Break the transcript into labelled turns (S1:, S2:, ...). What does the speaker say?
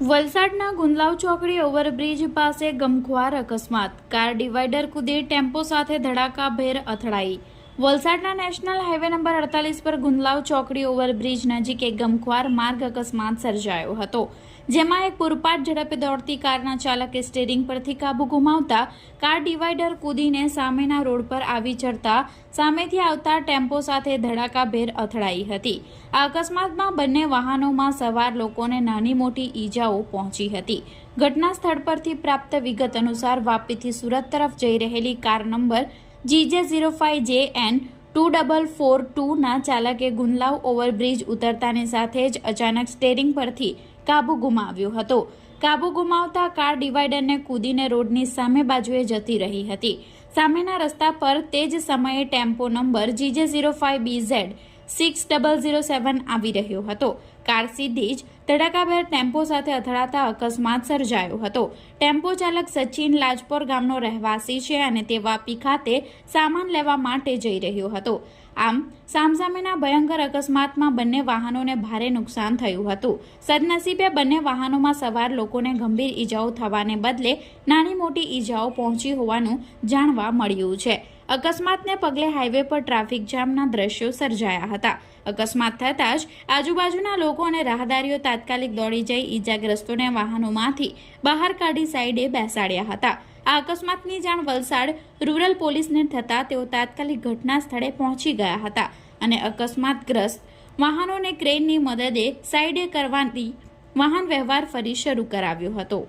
S1: વલસાડના ગુંદલાવ ચોકડી ઓવરબ્રિજ પાસે ગમખ્વાર અકસ્માત, કાર ડિવાઈડર કૂદી ટેમ્પો સાથે ધડાકાભેર અથડાઈ। વલસાડના નેશનલ હાઈવે નંબર 48 પર ગુંદલાવ ચોકડી ઓવરબ્રિજ નજીક એક ગમખ્વાર માર્ગ અકસ્માત સર્જાયો હતો, જેમાં એક પૂરપાટ ઝડપે દોડતી કારના ચાલકે સ્ટીયરિંગ પરથી કાબુ ગુમાવતા કાર ડિવાઈડર કૂદીને સામેના રોડ પર આવી ચડતા સામેથી આવતા ટેમ્પો સાથે ધડાકાભેર અથડાઈ હતી। આ અકસ્માતમાં બંને વાહનોમાં સવાર લોકોને નાની મોટી ઈજાઓ પહોંચી હતી। ઘટના સ્થળ પરથી પ્રાપ્ત વિગત અનુસાર વાપીથી સુરત તરફ જઈ રહેલી કાર નંબર GJ05JN 2442 ના ચાલકે ગુંદલાવ ઓવરબ્રિજ ઉતરતાની સાથે જ અચાનક સ્ટીયરિંગ પરથી કાબુ ગુમાવ્યો હતો। કાબુ ગુમાવતા કાર ડિવાઈડરને કૂદીને રોડની સામે બાજુએ જતી રહી હતી। સામેના રસ્તા પર તે જ સમયે ટેમ્પો નંબર GJ05BZ 6007 આવી રહ્યો હતો। કાર સીધી જ ધડાકાભેર ટેમ્પો સાથે અથડાતા અકસ્માત સર્જાયો હતો। ટેમ્પો ચાલક સચિન લાજપોર ગામનો રહેવાસી છે અને તે વાપી ખાતે સામાન લેવા માટે જઈ રહ્યો હતો। આમ સામસામેના ભયંકર અકસ્માતમાં બંને વાહનોને ભારે નુકસાન થયું હતું। સદનસીબે બંને વાહનોમાં સવાર લોકોને ગંભીર ઈજાઓ થવાને બદલે નાની મોટી ઈજાઓ પહોંચી હોવાનું જાણવા મળ્યું છે। અકસ્માતને પગલે હાઈવે પર ટ્રાફિક જામના દ્રશ્યો સર્જાયા હતા। અકસ્માત થતાં જ આજુબાજુના લોકો અને રાહદારીઓ તાત્કાલિક દોડી જઈ ઈજાગ્રસ્તોને વાહનોમાંથી બહાર કાઢી સાઈડે બેસાડ્યા હતા। આ અકસ્માતની જાણ વલસાડ રૂરલ પોલીસને થતાં તેઓ તાત્કાલિક ઘટના સ્થળે પહોંચી ગયા હતા અને અકસ્માતગ્રસ્ત વાહનોને ક્રેનની મદદે સાઈડે કરવાથી વાહન વ્યવહાર ફરી શરૂ કરાવ્યો હતો।